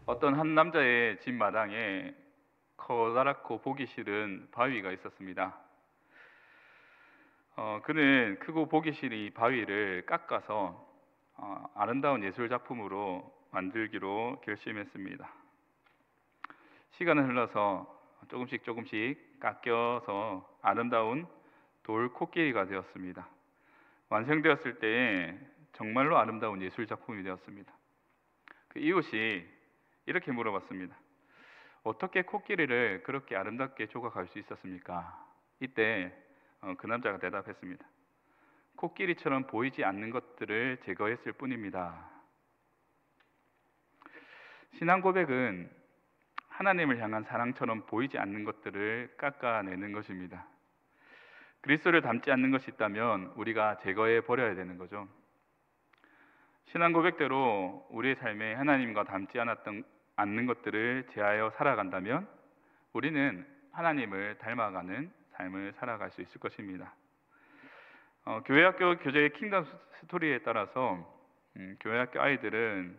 어떤 한 남자의 집 마당에 커다랗고 보기 싫은 바위가 있었습니다. 그는 크고 보기 싫은 이 바위를 깎아서 아름다운 예술 작품으로 만들기로 결심했습니다. 시간은 흘러서 조금씩 조금씩 깎여서 아름다운 돌 코끼리가 되었습니다. 완성되었을 때 정말로 아름다운 예술 작품이 되었습니다. 그 이웃이 이렇게 물어봤습니다. 어떻게 코끼리를 그렇게 아름답게 조각할 수 있었습니까? 이때 그 남자가 대답했습니다. 코끼리처럼 보이지 않는 것들을 제거했을 뿐입니다. 신앙 고백은 하나님을 향한 사랑처럼 보이지 않는 것들을 깎아내는 것입니다. 그리스도를 닮지 않는 것이 있다면 우리가 제거해 버려야 되는 거죠. 신앙 고백대로 우리의 삶에 하나님과 닮지 않는 것들을 제하여 살아간다면 우리는 하나님을 닮아가는 삶을 살아갈 수 있을 것입니다. 교회학교 교재의 킹덤 스토리에 따라서 교회학교 아이들은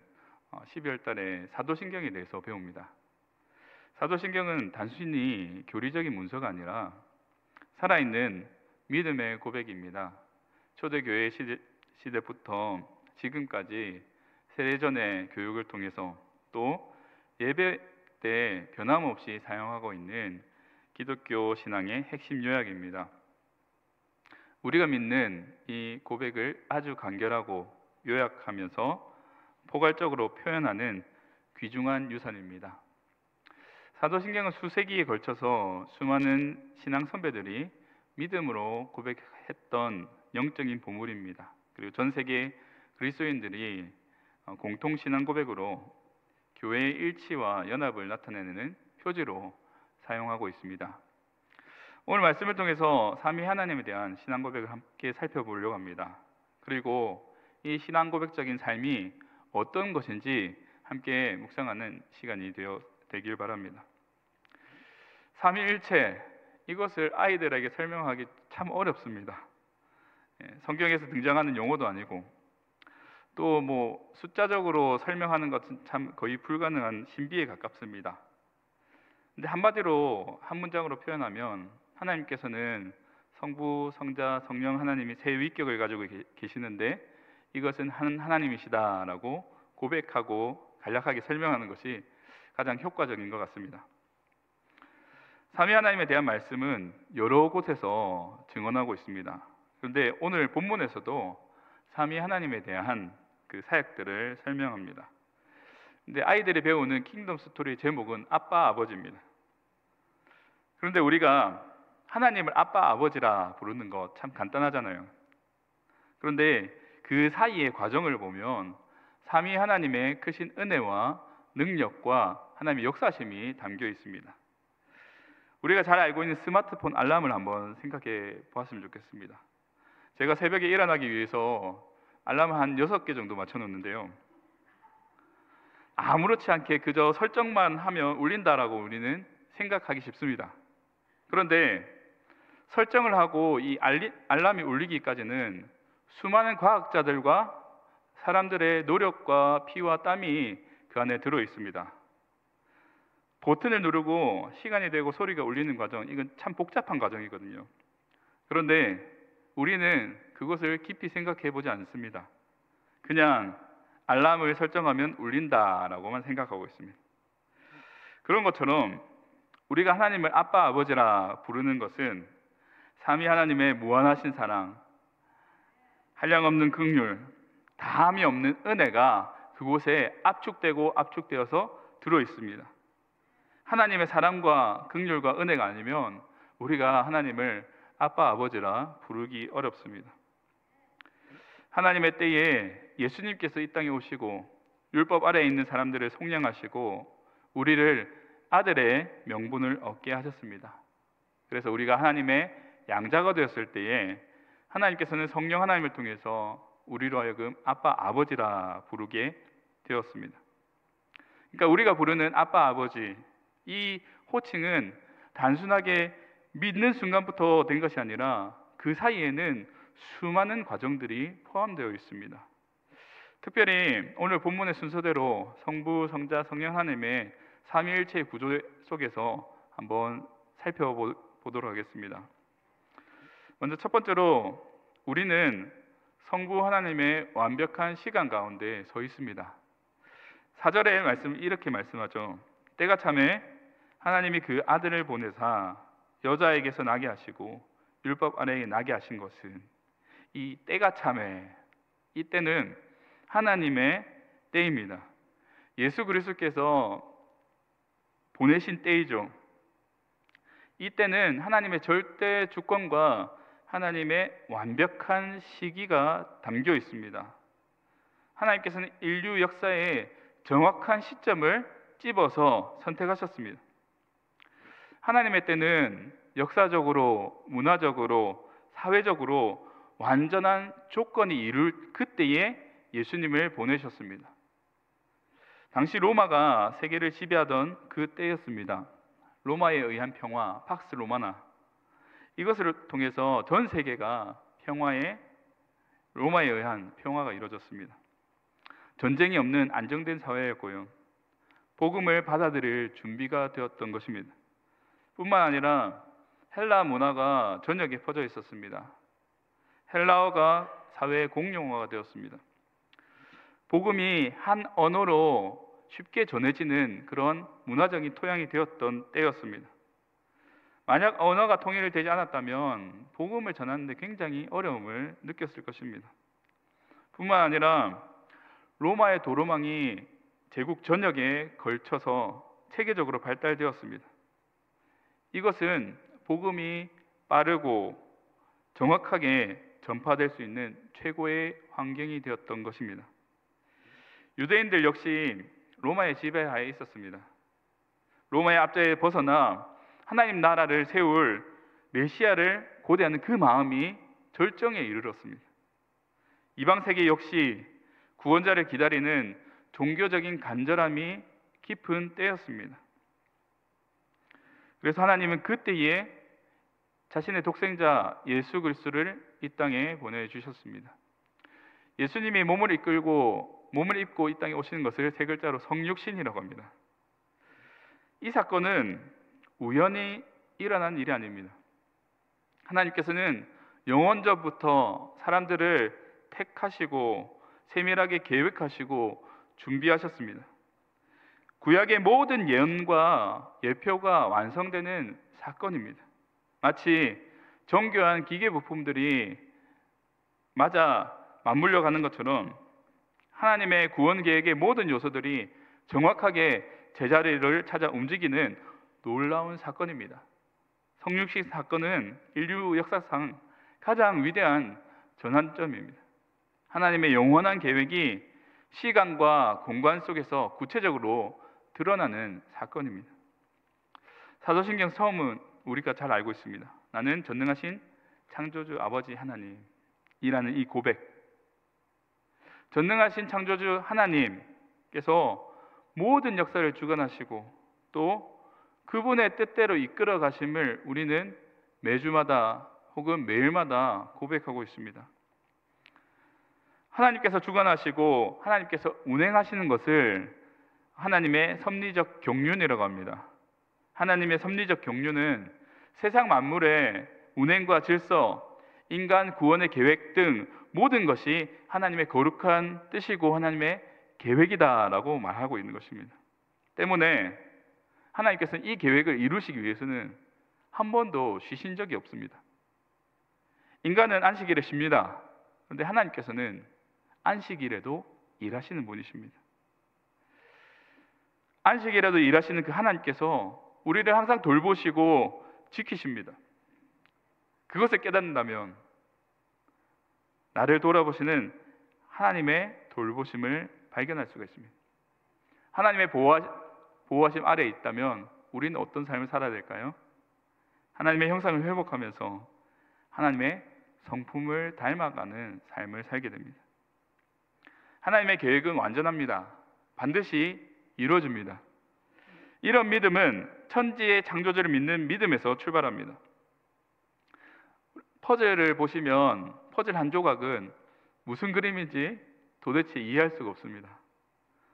12월 달에 사도신경에 대해서 배웁니다. 사도신경은 단순히 교리적인 문서가 아니라 살아있는 믿음의 고백입니다. 초대교회 시대부터 지금까지 세례전의 교육을 통해서 또 예배 때 변함없이 사용하고 있는 기독교 신앙의 핵심 요약입니다. 우리가 믿는 이 고백을 아주 간결하고 요약하면서 포괄적으로 표현하는 귀중한 유산입니다. 사도신경은 수세기에 걸쳐서 수많은 신앙 선배들이 믿음으로 고백했던 영적인 보물입니다. 그리고 전 세계 그리스도인들이 공통 신앙 고백으로 교회의 일치와 연합을 나타내는 표지로 사용하고 있습니다. 오늘 말씀을 통해서 삼위 하나님에 대한 신앙 고백을 함께 살펴보려고 합니다. 그리고 이 신앙 고백적인 삶이 어떤 것인지 함께 묵상하는 시간이 되길 바랍니다. 삼위일체, 이것을 아이들에게 설명하기 참 어렵습니다. 성경에서 등장하는 용어도 아니고 또 숫자적으로 설명하는 것은 참 거의 불가능한 신비에 가깝습니다. 근데 한마디로 한 문장으로 표현하면 하나님께서는 성부, 성자, 성령 하나님이 세 위격을 가지고 계시는데 이것은 한 하나님이시다라고 고백하고 간략하게 설명하는 것이 가장 효과적인 것 같습니다. 삼위 하나님에 대한 말씀은 여러 곳에서 증언하고 있습니다. 그런데 오늘 본문에서도 삼위 하나님에 대한 그 사역들을 설명합니다. 근데 아이들이 배우는 킹덤 스토리의 제목은 아빠 아버지입니다. 그런데 우리가 하나님을 아빠 아버지라 부르는 것 참 간단하잖아요. 그런데 그 사이의 과정을 보면 삼위 하나님의 크신 은혜와 능력과 하나님의 역사심이 담겨 있습니다. 우리가 잘 알고 있는 스마트폰 알람을 한번 생각해 보았으면 좋겠습니다. 제가 새벽에 일어나기 위해서 알람을 한 6개 정도 맞춰 놓는데요, 아무렇지 않게 그저 설정만 하면 울린다라고 우리는 생각하기 쉽습니다. 그런데 설정을 하고 이 알람이 울리기까지는 수많은 과학자들과 사람들의 노력과 피와 땀이 그 안에 들어 있습니다. 버튼을 누르고 시간이 되고 소리가 울리는 과정, 이건 참 복잡한 과정이거든요. 그런데 우리는 그것을 깊이 생각해 보지 않습니다. 그냥 알람을 설정하면 울린다라고만 생각하고 있습니다. 그런 것처럼 우리가 하나님을 아빠 아버지라 부르는 것은 삼위 하나님의 무한하신 사랑, 한량없는 긍휼, 다함이 없는 은혜가 그곳에 압축되어서 들어 있습니다. 하나님의 사랑과 긍휼과 은혜가 아니면 우리가 하나님을 아빠 아버지라 부르기 어렵습니다. 하나님의 때에 예수님께서 이 땅에 오시고 율법 아래에 있는 사람들을 속량하시고 우리를 아들의 명분을 얻게 하셨습니다. 그래서 우리가 하나님의 양자가 되었을 때에 하나님께서는 성령 하나님을 통해서 우리로 하여금 아빠 아버지라 부르게 되었습니다. 그러니까 우리가 부르는 아빠 아버지, 이 호칭은 단순하게 믿는 순간부터 된 것이 아니라 그 사이에는 수많은 과정들이 포함되어 있습니다. 특별히 오늘 본문의 순서대로 성부, 성자, 성령 하나님의 삼위일체의 구조 속에서 한번 살펴보도록 하겠습니다. 먼저 첫 번째로 우리는 성부 하나님의 완벽한 시간 가운데 서 있습니다. 4절의 말씀 이렇게 말씀하죠. 때가 차매 하나님이 그 아들을 보내사 여자에게서 나게 하시고 율법 아래에 나게 하신 것은, 이 때가 차매, 이 때는 하나님의 때입니다. 예수 그리스도께서 보내신 때이죠. 이 때는 하나님의 절대 주권과 하나님의 완벽한 시기가 담겨 있습니다. 하나님께서는 인류 역사의 정확한 시점을 찝어서 선택하셨습니다. 하나님의 때는 역사적으로, 문화적으로, 사회적으로 완전한 조건이 이룰 그때에 예수님을 보내셨습니다. 당시 로마가 세계를 지배하던 그 때였습니다. 로마에 의한 평화, 팍스 로마나, 이것을 통해서 전 세계가 로마에 의한 평화가 이루어졌습니다. 전쟁이 없는 안정된 사회였고요, 복음을 받아들일 준비가 되었던 것입니다. 뿐만 아니라 헬라 문화가 전역에 퍼져 있었습니다. 헬라어가 사회의 공용어가 되었습니다. 복음이 한 언어로 쉽게 전해지는 그런 문화적인 토양이 되었던 때였습니다. 만약 언어가 통일되지 않았다면 복음을 전하는데 굉장히 어려움을 느꼈을 것입니다. 뿐만 아니라 로마의 도로망이 제국 전역에 걸쳐서 체계적으로 발달되었습니다. 이것은 복음이 빠르고 정확하게 전파될 수 있는 최고의 환경이 되었던 것입니다. 유대인들 역시 로마의 지배하에 있었습니다. 로마의 압제에 벗어나 하나님 나라를 세울 메시아를 고대하는 그 마음이 절정에 이르렀습니다. 이방 세계 역시 구원자를 기다리는 종교적인 간절함이 깊은 때였습니다. 그래서 하나님은 그때에 자신의 독생자 예수 그리스도를 이 땅에 보내주셨습니다. 예수님이 몸을 입고 이 땅에 오시는 것을 세 글자로 성육신이라고 합니다. 이 사건은 우연히 일어난 일이 아닙니다. 하나님께서는 영원전부터 사람들을 택하시고 세밀하게 계획하시고 준비하셨습니다. 구약의 모든 예언과 예표가 완성되는 사건입니다. 마치 정교한 기계 부품들이 맞물려 가는 것처럼 하나님의 구원 계획의 모든 요소들이 정확하게 제자리를 찾아 움직이는 놀라운 사건입니다. 성육신 사건은 인류 역사상 가장 위대한 전환점입니다. 하나님의 영원한 계획이 시간과 공간 속에서 구체적으로 드러나는 사건입니다. 사도신경 처음은 우리가 잘 알고 있습니다. 나는 전능하신 창조주 아버지 하나님이라는 이 고백. 전능하신 창조주 하나님께서 모든 역사를 주관하시고 또 그분의 뜻대로 이끌어 가심을 우리는 매주마다 혹은 매일마다 고백하고 있습니다. 하나님께서 주관하시고 하나님께서 운행하시는 것을 하나님의 섭리적 경륜이라고 합니다. 하나님의 섭리적 경륜은 세상 만물의 운행과 질서, 인간 구원의 계획 등 모든 것이 하나님의 거룩한 뜻이고 하나님의 계획이다라고 말하고 있는 것입니다. 때문에 하나님께서는 이 계획을 이루시기 위해서는 한 번도 쉬신 적이 없습니다. 인간은 안식일에 쉽니다. 그런데 하나님께서는 안식일에도 일하시는 분이십니다. 안식일에도 일하시는 그 하나님께서 우리를 항상 돌보시고 지키십니다. 그것을 깨닫는다면 나를 돌아보시는 하나님의 돌보심을 발견할 수가 있습니다. 하나님의 보호하심 아래에 있다면 우리는 어떤 삶을 살아야 될까요? 하나님의 형상을 회복하면서 하나님의 성품을 닮아가는 삶을 살게 됩니다. 하나님의 계획은 완전합니다. 반드시 이루어집니다. 이런 믿음은 천지의 창조주를 믿는 믿음에서 출발합니다. 퍼즐을 보시면 퍼즐 한 조각은 무슨 그림인지 도대체 이해할 수가 없습니다.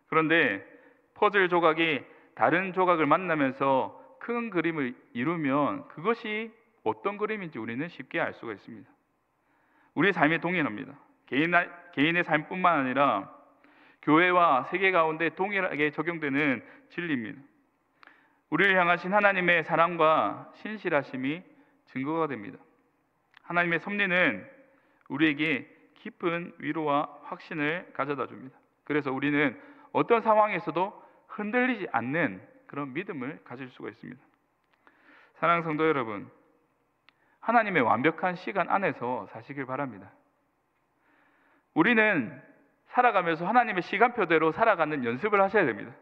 그런데 퍼즐 조각이 다른 조각을 만나면서 큰 그림을 이루면 그것이 어떤 그림인지 우리는 쉽게 알 수가 있습니다. 우리의 삶에 동일합니다. 개인의 삶뿐만 아니라 교회와 세계 가운데 동일하게 적용되는 진리입니다. 우리를 향하신 하나님의 사랑과 신실하심이 증거가 됩니다. 하나님의 섭리는 우리에게 깊은 위로와 확신을 가져다 줍니다. 그래서 우리는 어떤 상황에서도 흔들리지 않는 그런 믿음을 가질 수가 있습니다. 사랑하는 성도 여러분, 하나님의 완벽한 시간 안에서 사시길 바랍니다. 우리는 살아가면서 하나님의 시간표대로 살아가는 연습을 하셔야 됩니다.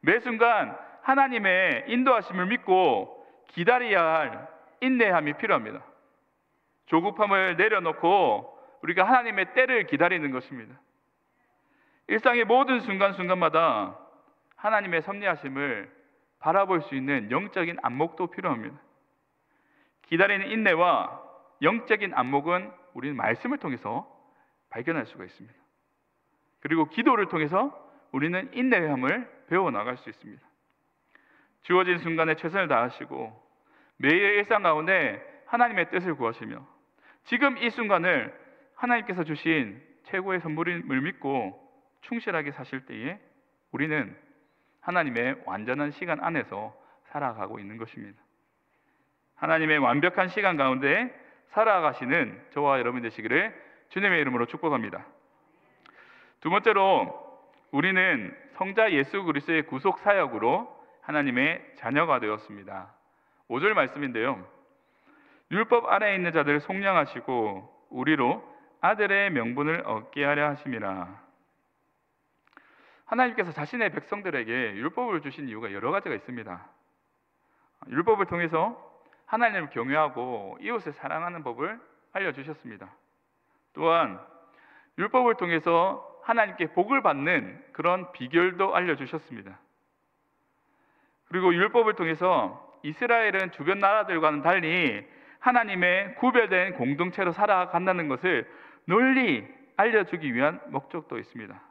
매 순간 하나님의 인도하심을 믿고 기다려야 할 인내함이 필요합니다. 조급함을 내려놓고 우리가 하나님의 때를 기다리는 것입니다. 일상의 모든 순간순간마다 하나님의 섭리하심을 바라볼 수 있는 영적인 안목도 필요합니다. 기다리는 인내와 영적인 안목은 우리는 말씀을 통해서 발견할 수가 있습니다. 그리고 기도를 통해서 우리는 인내함을 배워나갈 수 있습니다. 주어진 순간에 최선을 다하시고 매일 일상 가운데 하나님의 뜻을 구하시며 지금 이 순간을 하나님께서 주신 최고의 선물임을 믿고 충실하게 사실 때에 우리는 하나님의 완전한 시간 안에서 살아가고 있는 것입니다. 하나님의 완벽한 시간 가운데 살아가시는 저와 여러분 되시기를 주님의 이름으로 축복합니다. 두 번째로 우리는 성자 예수 그리스도의 구속 사역으로 하나님의 자녀가 되었습니다. 5절 말씀인데요. 율법 아래에 있는 자들을 속량하시고 우리로 아들의 명분을 얻게 하려 하심이라. 하나님께서 자신의 백성들에게 율법을 주신 이유가 여러 가지가 있습니다. 율법을 통해서 하나님을 경외하고 이웃을 사랑하는 법을 알려주셨습니다. 또한 율법을 통해서 하나님께 복을 받는 그런 비결도 알려주셨습니다. 그리고 율법을 통해서 이스라엘은 주변 나라들과는 달리 하나님의 구별된 공동체로 살아간다는 것을 널리 알려주기 위한 목적도 있습니다.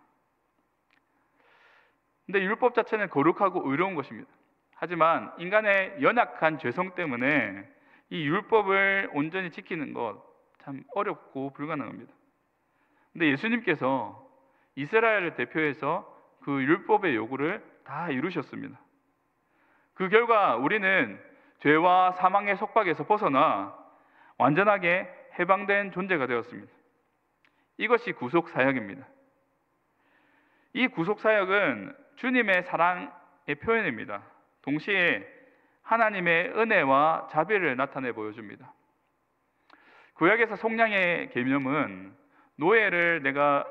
근데 율법 자체는 거룩하고 의로운 것입니다. 하지만 인간의 연약한 죄성 때문에 이 율법을 온전히 지키는 것 참 어렵고 불가능합니다. 근데 예수님께서 이스라엘을 대표해서 그 율법의 요구를 다 이루셨습니다. 그 결과 우리는 죄와 사망의 속박에서 벗어나 완전하게 해방된 존재가 되었습니다. 이것이 구속 사역입니다. 이 구속 사역은 주님의 사랑의 표현입니다. 동시에 하나님의 은혜와 자비를 나타내 보여줍니다. 구약에서 속량의 개념은 노예를 내가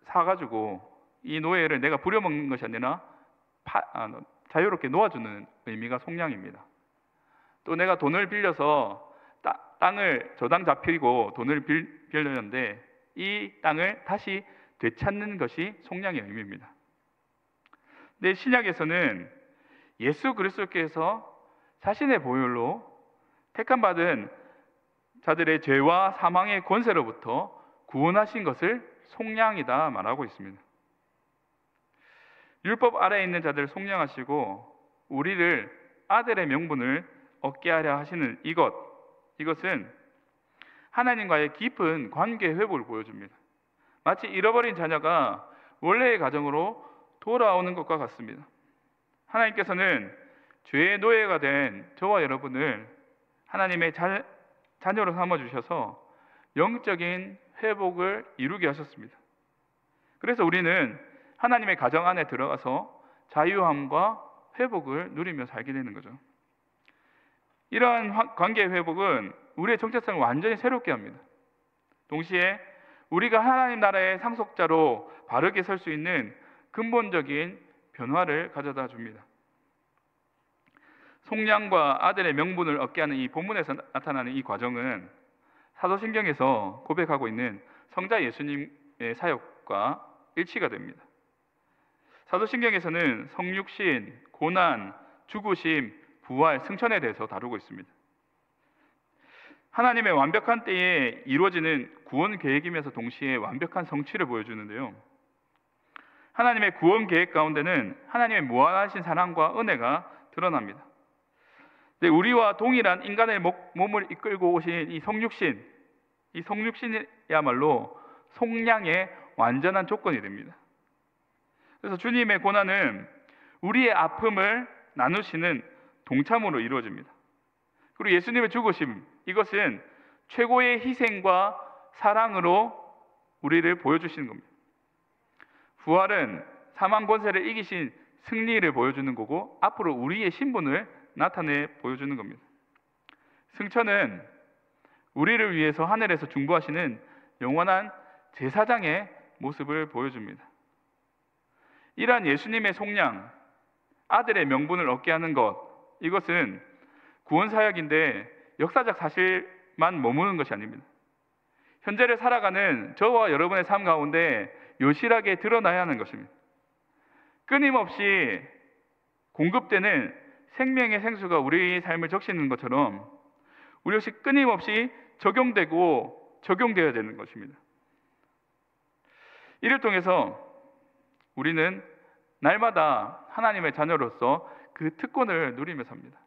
사가지고 이 노예를 내가 부려먹는 것이 아니라 자유롭게 놓아주는 의미가 속량입니다. 또 내가 돈을 빌려서 땅을 저당 잡히고 돈을 빌렸는데 이 땅을 다시 되찾는 것이 속량의 의미입니다. 근데 신약에서는 예수 그리스도께서 자신의 보혈로 택함받은 자들의 죄와 사망의 권세로부터 구원하신 것을 속량이다 말하고 있습니다. 율법 아래에 있는 자들을 속량하시고 우리를 아들의 명분을 얻게 하려 하시는 이것은 하나님과의 깊은 관계 회복을 보여줍니다. 마치 잃어버린 자녀가 원래의 가정으로 돌아오는 것과 같습니다. 하나님께서는 죄의 노예가 된 저와 여러분을 하나님의 자녀로 삼아주셔서 영적인 회복을 이루게 하셨습니다. 그래서 우리는 하나님의 가정 안에 들어가서 자유함과 회복을 누리며 살게 되는 거죠. 이러한 관계 회복은 우리의 정체성을 완전히 새롭게 합니다. 동시에 우리가 하나님 나라의 상속자로 바르게 설 수 있는 근본적인 변화를 가져다 줍니다. 속량과 아들의 명분을 얻게 하는 이 본문에서 나타나는 이 과정은 사도신경에서 고백하고 있는 성자 예수님의 사역과 일치가 됩니다. 사도신경에서는 성육신, 고난, 죽으심, 부활, 승천에 대해서 다루고 있습니다. 하나님의 완벽한 때에 이루어지는 구원 계획이면서 동시에 완벽한 성취를 보여주는데요. 하나님의 구원 계획 가운데는 하나님의 무한하신 사랑과 은혜가 드러납니다. 근데 우리와 동일한 인간의 몸을 이끌고 오신 이 성육신이야말로 속량의 완전한 조건이 됩니다. 그래서 주님의 고난은 우리의 아픔을 나누시는 동참으로 이루어집니다. 그리고 예수님의 죽으심, 이것은 최고의 희생과 사랑으로 우리를 보여주시는 겁니다. 부활은 사망 권세를 이기신 승리를 보여주는 거고, 앞으로 우리의 신분을 나타내 보여주는 겁니다. 승천은 우리를 위해서 하늘에서 중보하시는 영원한 제사장의 모습을 보여줍니다. 이러한 예수님의 속량, 아들의 명분을 얻게 하는 것, 이것은 구원사역인데 역사적 사실만 머무는 것이 아닙니다. 현재를 살아가는 저와 여러분의 삶 가운데 여실하게 드러나야 하는 것입니다. 끊임없이 공급되는 생명의 생수가 우리의 삶을 적시는 것처럼 우리 역시 끊임없이 적용되어야 되는 것입니다. 이를 통해서 우리는 날마다 하나님의 자녀로서 그 특권을 누리며 삽니다.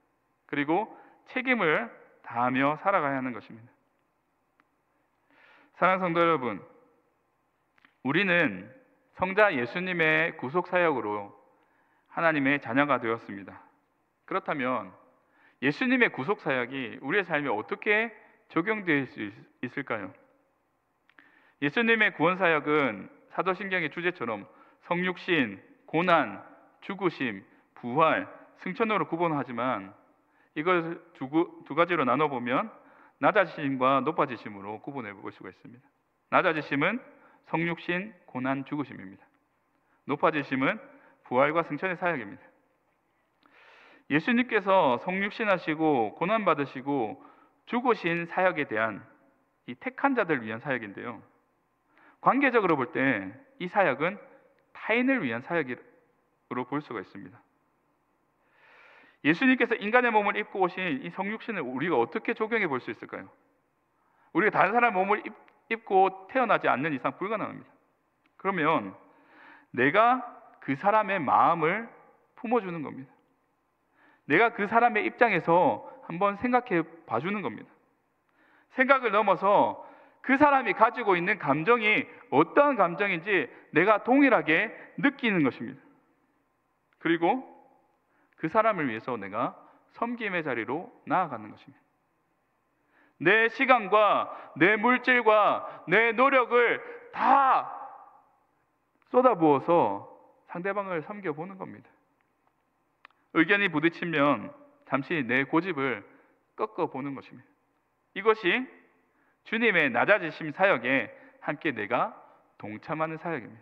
그리고 책임을 다하며 살아가야 하는 것입니다. 사랑하는 성도 여러분, 우리는 성자 예수님의 구속 사역으로 하나님의 자녀가 되었습니다. 그렇다면 예수님의 구속 사역이 우리의 삶에 어떻게 적용될 수 있을까요? 예수님의 구원 사역은 사도신경의 주제처럼 성육신, 고난, 죽으심, 부활, 승천으로 구분하지만 이걸 두 가지로 나눠보면 낮아지심과 높아지심으로 구분해 볼 수가 있습니다. 낮아지심은 성육신, 고난, 죽으심입니다. 높아지심은 부활과 승천의 사역입니다. 예수님께서 성육신하시고 고난받으시고 죽으신 사역에 대한 이 택한 자들을 위한 사역인데요, 관계적으로 볼 때 이 사역은 타인을 위한 사역으로 볼 수가 있습니다. 예수님께서 인간의 몸을 입고 오신 이 성육신을 우리가 어떻게 적용해 볼 수 있을까요? 우리가 다른 사람의 몸을 입고 태어나지 않는 이상 불가능합니다. 그러면 내가 그 사람의 마음을 품어주는 겁니다. 내가 그 사람의 입장에서 한번 생각해 봐주는 겁니다. 생각을 넘어서 그 사람이 가지고 있는 감정이 어떠한 감정인지 내가 동일하게 느끼는 것입니다. 그리고 그 사람을 위해서 내가 섬김의 자리로 나아가는 것입니다. 내 시간과 내 물질과 내 노력을 다 쏟아부어서 상대방을 섬겨보는 겁니다. 의견이 부딪히면 잠시 내 고집을 꺾어보는 것입니다. 이것이 주님의 낮아지심 사역에 함께 내가 동참하는 사역입니다.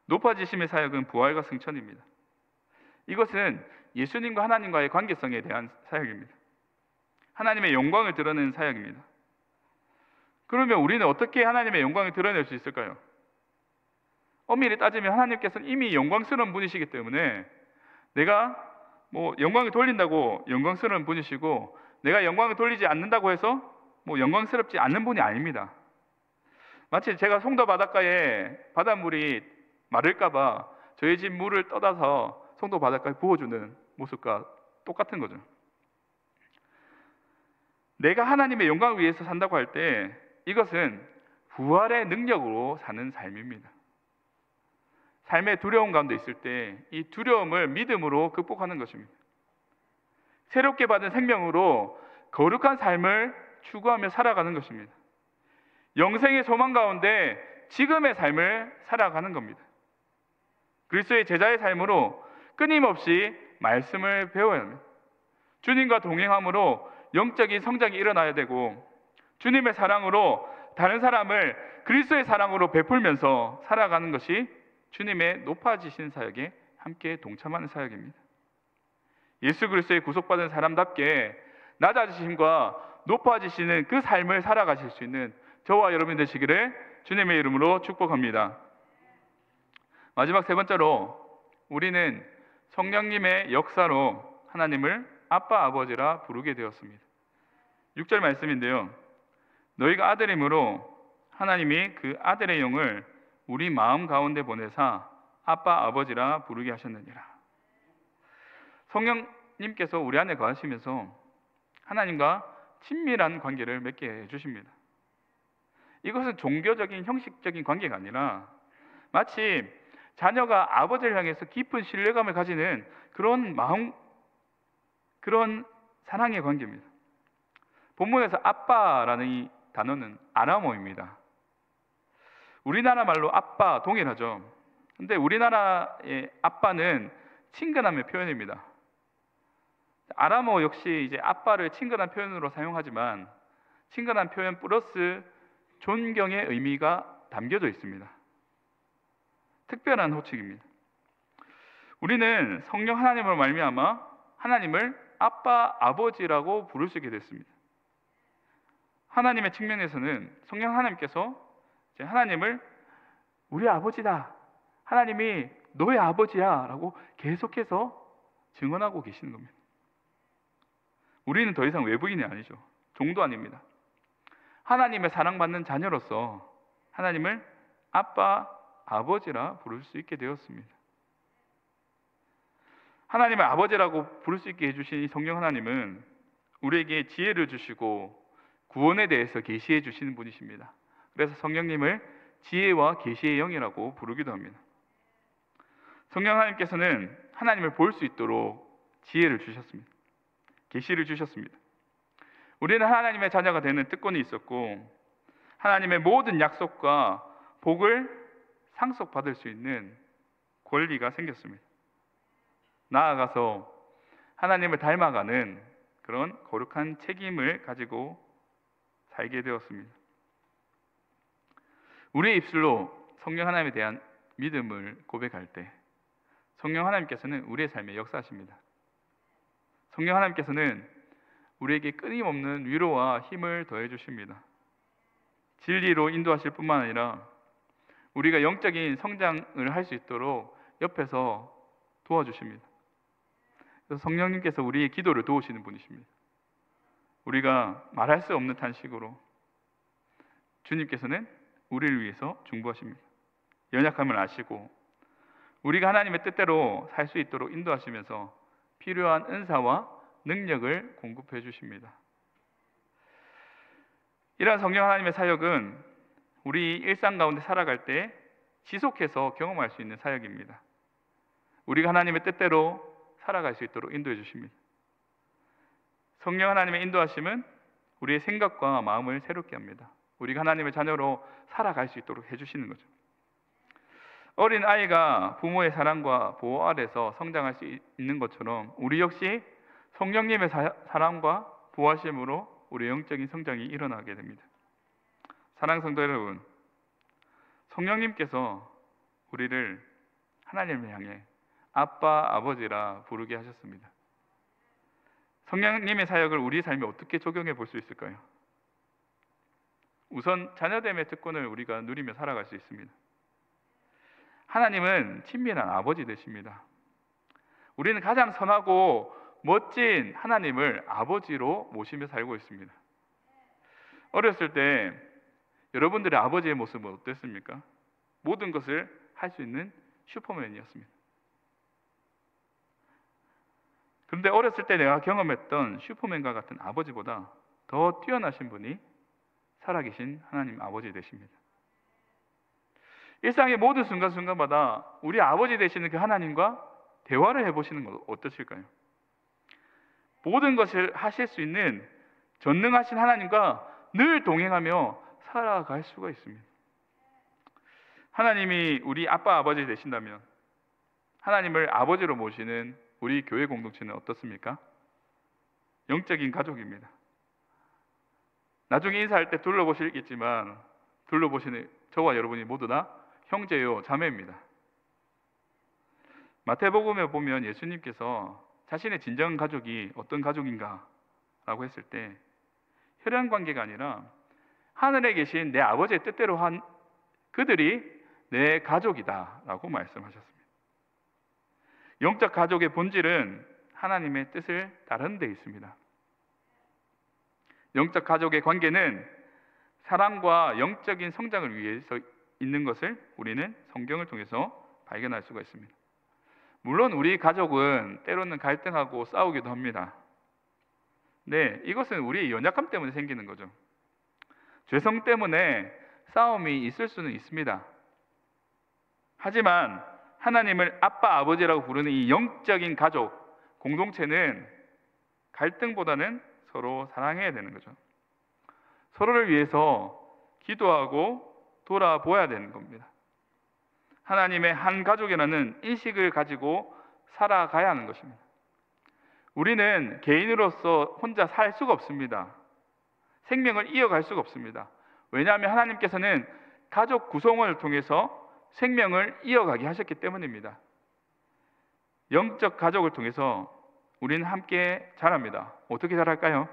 높아지심의 사역은 부활과 승천입니다. 이것은 예수님과 하나님과의 관계성에 대한 사역입니다. 하나님의 영광을 드러내는 사역입니다. 그러면 우리는 어떻게 하나님의 영광을 드러낼 수 있을까요? 엄밀히 따지면 하나님께서는 이미 영광스러운 분이시기 때문에 내가 영광을 돌린다고 영광스러운 분이시고, 내가 영광을 돌리지 않는다고 해서 영광스럽지 않는 분이 아닙니다. 마치 제가 송도 바닷가에 바닷물이 마를까봐 저희 집 물을 떠다서 송도 바닷가에 부어주는 모습과 똑같은 거죠. 내가 하나님의 영광을 위해서 산다고 할 때 이것은 부활의 능력으로 사는 삶입니다. 삶의 두려움 가운데 있을 때 이 두려움을 믿음으로 극복하는 것입니다. 새롭게 받은 생명으로 거룩한 삶을 추구하며 살아가는 것입니다. 영생의 소망 가운데 지금의 삶을 살아가는 겁니다. 그리스도의 제자의 삶으로 끊임없이 말씀을 배워야 합니다. 주님과 동행함으로 영적인 성장이 일어나야 되고, 주님의 사랑으로 다른 사람을 그리스도의 사랑으로 베풀면서 살아가는 것이 주님의 높아지신 사역에 함께 동참하는 사역입니다. 예수 그리스도의 구속받은 사람답게 낮아지심과 높아지시는 그 삶을 살아가실 수 있는 저와 여러분 되시기를 주님의 이름으로 축복합니다. 마지막 세 번째로, 우리는 성령님의 역사로 하나님을 아빠 아버지라 부르게 되었습니다. 6절 말씀인데요. 너희가 아들이므로 하나님이 그 아들의 영을 우리 마음 가운데 보내사 아빠 아버지라 부르게 하셨느니라. 성령님께서 우리 안에 거하시면서 하나님과 친밀한 관계를 맺게 해주십니다. 이것은 종교적인 형식적인 관계가 아니라 마치 자녀가 아버지를 향해서 깊은 신뢰감을 가지는 그런 마음, 그런 사랑의 관계입니다. 본문에서 아빠라는 이 단어는 아람어입니다. 우리나라 말로 아빠 동일하죠. 근데 우리나라의 아빠는 친근함의 표현입니다. 아람어 역시 이제 아빠를 친근한 표현으로 사용하지만 친근한 표현 플러스 존경의 의미가 담겨져 있습니다. 특별한 호칭입니다. 우리는 성령 하나님으로 말미암아 하나님을 아빠, 아버지라고 부를 수 있게 됐습니다. 하나님의 측면에서는 성령 하나님께서 이제 하나님을 우리 아버지다, 하나님이 너의 아버지야 라고 계속해서 증언하고 계시는 겁니다. 우리는 더 이상 외부인이 아니죠. 종도 아닙니다. 하나님의 사랑받는 자녀로서 하나님을 아빠, 아버지라 부를 수 있게 되었습니다. 하나님을 아버지라고 부를 수 있게 해주신 이 성령 하나님은 우리에게 지혜를 주시고 구원에 대해서 계시해 주시는 분이십니다. 그래서 성령님을 지혜와 계시의 영이라고 부르기도 합니다. 성령 하나님께서는 하나님을 볼 수 있도록 지혜를 주셨습니다. 계시를 주셨습니다. 우리는 하나님의 자녀가 되는 특권이 있었고 하나님의 모든 약속과 복을 상속받을 수 있는 권리가 생겼습니다. 나아가서 하나님을 닮아가는 그런 거룩한 책임을 가지고 살게 되었습니다. 우리의 입술로 성령 하나님에 대한 믿음을 고백할 때 성령 하나님께서는 우리의 삶에 역사하십니다. 성령 하나님께서는 우리에게 끊임없는 위로와 힘을 더해 주십니다. 진리로 인도하실 뿐만 아니라 우리가 영적인 성장을 할 수 있도록 옆에서 도와주십니다. 그래서 성령님께서 우리의 기도를 도우시는 분이십니다. 우리가 말할 수 없는 탄식으로 주님께서는 우리를 위해서 중보하십니다. 연약함을 아시고 우리가 하나님의 뜻대로 살 수 있도록 인도하시면서 필요한 은사와 능력을 공급해 주십니다. 이러한 성령 하나님의 사역은 우리 일상 가운데 살아갈 때 지속해서 경험할 수 있는 사역입니다. 우리가 하나님의 뜻대로 살아갈 수 있도록 인도해 주십니다. 성령 하나님의 인도하심은 우리의 생각과 마음을 새롭게 합니다. 우리가 하나님의 자녀로 살아갈 수 있도록 해주시는 거죠. 어린 아이가 부모의 사랑과 보호 아래서 성장할 수 있는 것처럼 우리 역시 성령님의 사랑과 보호하심으로 우리의 영적인 성장이 일어나게 됩니다. 사랑하는 성도 여러분, 성령님께서 우리를 하나님을 향해 아빠, 아버지라 부르게 하셨습니다. 성령님의 사역을 우리 삶에 어떻게 적용해 볼 수 있을까요? 우선 자녀됨의 특권을 우리가 누리며 살아갈 수 있습니다. 하나님은 친밀한 아버지 되십니다. 우리는 가장 선하고 멋진 하나님을 아버지로 모시며 살고 있습니다. 어렸을 때 여러분들의 아버지의 모습은 어땠습니까? 모든 것을 할 수 있는 슈퍼맨이었습니다. 그런데 어렸을 때 내가 경험했던 슈퍼맨과 같은 아버지보다 더 뛰어나신 분이 살아계신 하나님 아버지 되십니다. 일상의 모든 순간순간마다 우리 아버지 되시는 그 하나님과 대화를 해보시는 것 어떠실까요? 모든 것을 하실 수 있는 전능하신 하나님과 늘 동행하며 살아갈 수가 있습니다. 하나님이 우리 아빠 아버지 되신다면 하나님을 아버지로 모시는 우리 교회 공동체는 어떻습니까? 영적인 가족입니다. 나중에 인사할 때 둘러보시겠지만 둘러보시는 저와 여러분이 모두 다 형제요 자매입니다. 마태복음에 보면 예수님께서 자신의 진정 가족이 어떤 가족인가 라고 했을 때 혈연 관계가 아니라 하늘에 계신 내 아버지의 뜻대로 한 그들이 내 가족이다 라고 말씀하셨습니다. 영적 가족의 본질은 하나님의 뜻을 따르는 데 있습니다. 영적 가족의 관계는 사랑과 영적인 성장을 위해서 있는 것을 우리는 성경을 통해서 발견할 수가 있습니다. 물론 우리 가족은 때로는 갈등하고 싸우기도 합니다. 네, 이것은 우리의 연약함 때문에 생기는 거죠. 죄성 때문에 싸움이 있을 수는 있습니다. 하지만 하나님을 아빠, 아버지라고 부르는 이 영적인 가족, 공동체는 갈등보다는 서로 사랑해야 되는 거죠. 서로를 위해서 기도하고 돌아보아야 되는 겁니다. 하나님의 한 가족이라는 인식을 가지고 살아가야 하는 것입니다. 우리는 개인으로서 혼자 살 수가 없습니다. 생명을 이어갈 수가 없습니다. 왜냐하면 하나님께서는 가족 구성원을 통해서 생명을 이어가게 하셨기 때문입니다. 영적 가족을 통해서 우리는 함께 자랍니다. 어떻게 자랄까요?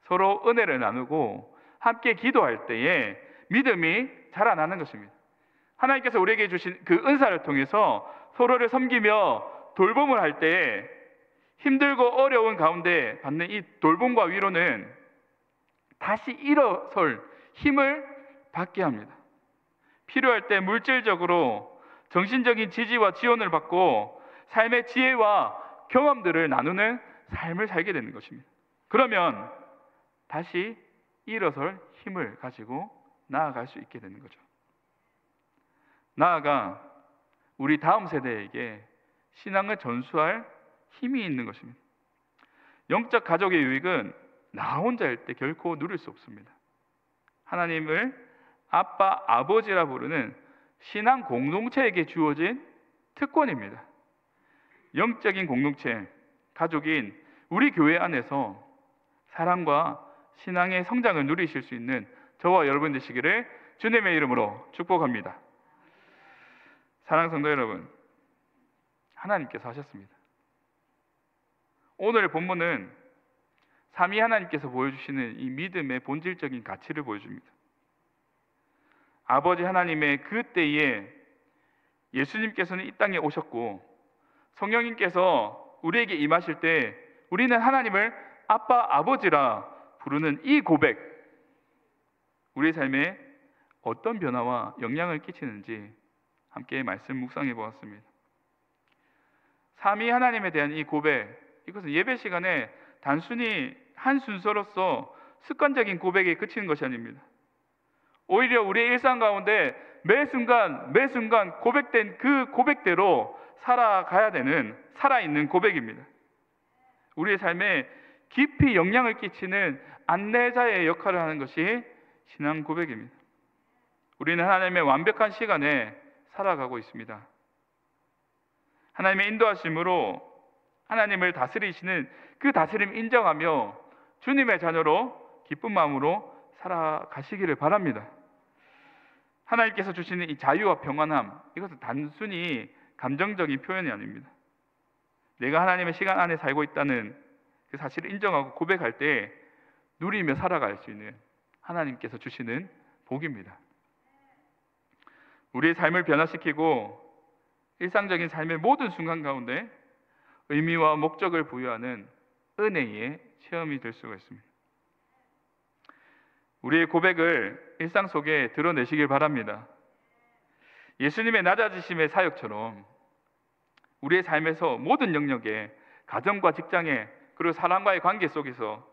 서로 은혜를 나누고 함께 기도할 때에 믿음이 자라나는 것입니다. 하나님께서 우리에게 주신 그 은사를 통해서 서로를 섬기며 돌봄을 할 때에 힘들고 어려운 가운데 받는 이 돌봄과 위로는 다시 일어설 힘을 받게 합니다. 필요할 때 물질적으로 정신적인 지지와 지원을 받고 삶의 지혜와 경험들을 나누는 삶을 살게 되는 것입니다. 그러면 다시 일어설 힘을 가지고 나아갈 수 있게 되는 거죠. 나아가 우리 다음 세대에게 신앙을 전수할 힘이 있는 것입니다. 영적 가족의 유익은 나 혼자일 때 결코 누릴 수 없습니다. 하나님을 아빠, 아버지라 부르는 신앙 공동체에게 주어진 특권입니다. 영적인 공동체, 가족인 우리 교회 안에서 사랑과 신앙의 성장을 누리실 수 있는 저와 여러분 되시기를 주님의 이름으로 축복합니다. 사랑하는 성도 여러분, 하나님께서 하셨습니다. 오늘 본문은 삼위 하나님께서 보여주시는 이 믿음의 본질적인 가치를 보여줍니다. 아버지 하나님의 그 때에 예수님께서는 이 땅에 오셨고 성령님께서 우리에게 임하실 때 우리는 하나님을 아빠, 아버지라 부르는 이 고백, 우리의 삶에 어떤 변화와 영향을 끼치는지 함께 말씀 묵상해 보았습니다. 삼위 하나님에 대한 이 고백, 이것은 예배 시간에 단순히 한 순서로서 습관적인 고백에 그치는 것이 아닙니다. 오히려 우리의 일상 가운데 매 순간 고백된 그 고백대로 살아가야 되는 살아있는 고백입니다. 우리의 삶에 깊이 영향을 끼치는 안내자의 역할을 하는 것이 신앙 고백입니다. 우리는 하나님의 완벽한 시간에 살아가고 있습니다. 하나님의 인도하심으로 하나님을 다스리시는 그 다스림 인정하며 주님의 자녀로 기쁜 마음으로 살아가시기를 바랍니다. 하나님께서 주시는 이 자유와 평안함, 이것은 단순히 감정적인 표현이 아닙니다. 내가 하나님의 시간 안에 살고 있다는 그 사실을 인정하고 고백할 때 누리며 살아갈 수 있는 하나님께서 주시는 복입니다. 우리의 삶을 변화시키고 일상적인 삶의 모든 순간 가운데 의미와 목적을 부여하는 은혜의 체험이 될 수가 있습니다. 우리의 고백을 일상 속에 드러내시길 바랍니다. 예수님의 낮아지심의 사역처럼 우리의 삶에서 모든 영역에, 가정과 직장에, 그리고 사람과의 관계 속에서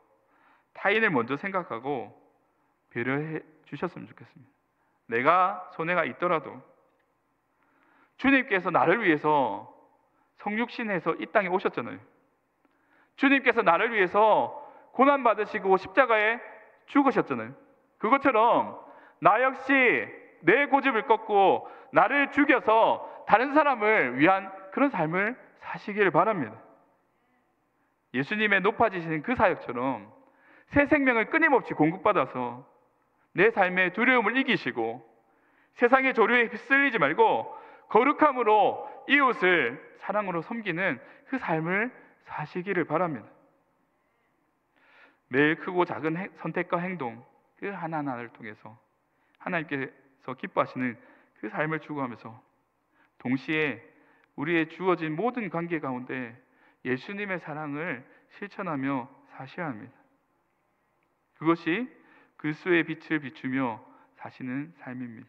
타인을 먼저 생각하고 배려해 주셨으면 좋겠습니다. 내가 손해가 있더라도 주님께서 나를 위해서 성육신해서 이 땅에 오셨잖아요. 주님께서 나를 위해서 고난받으시고 십자가에 죽으셨잖아요. 그것처럼 나 역시 내 고집을 꺾고 나를 죽여서 다른 사람을 위한 그런 삶을 사시기를 바랍니다. 예수님의 높아지시는 그 사역처럼 새 생명을 끊임없이 공급받아서 내 삶의 두려움을 이기시고 세상의 조류에 휩쓸리지 말고 거룩함으로 이웃을 사랑으로 섬기는 그 삶을 사시기를 바랍니다. 매일 크고 작은 선택과 행동, 그 하나하나를 통해서 하나님께서 기뻐하시는 그 삶을 추구하면서 동시에 우리의 주어진 모든 관계 가운데 예수님의 사랑을 실천하며 사셔야 합니다. 그것이 그리스도의 빛을 비추며 사시는 삶입니다.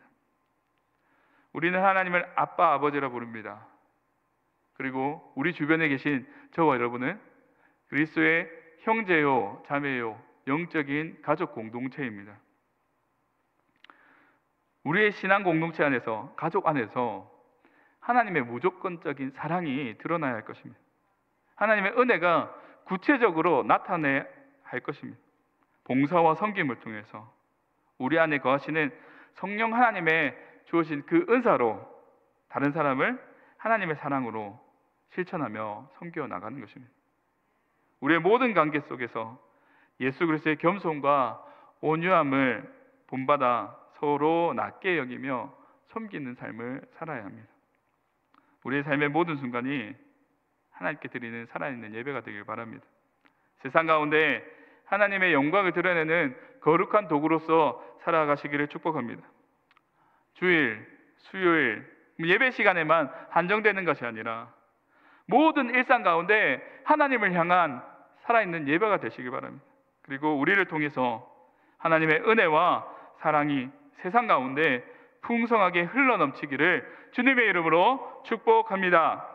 우리는 하나님을 아빠, 아버지라 부릅니다. 그리고 우리 주변에 계신 저와 여러분은 그리스도의 형제요, 자매요, 영적인 가족 공동체입니다. 우리의 신앙 공동체 안에서, 가족 안에서 하나님의 무조건적인 사랑이 드러나야 할 것입니다. 하나님의 은혜가 구체적으로 나타나야 할 것입니다. 봉사와 섬김을 통해서 우리 안에 거하시는 성령 하나님의 주어진 그 은사로 다른 사람을 하나님의 사랑으로 실천하며 섬겨 나가는 것입니다. 우리의 모든 관계 속에서 예수 그리스도의 겸손과 온유함을 본받아 서로 낮게 여기며 섬기는 삶을 살아야 합니다. 우리의 삶의 모든 순간이 하나님께 드리는 살아있는 예배가 되길 바랍니다. 세상 가운데 하나님의 영광을 드러내는 거룩한 도구로서 살아가시기를 축복합니다. 주일, 수요일, 예배 시간에만 한정되는 것이 아니라 모든 일상 가운데 하나님을 향한 살아있는 예배가 되시길 바랍니다. 그리고 우리를 통해서 하나님의 은혜와 사랑이 세상 가운데 풍성하게 흘러넘치기를 주님의 이름으로 축복합니다.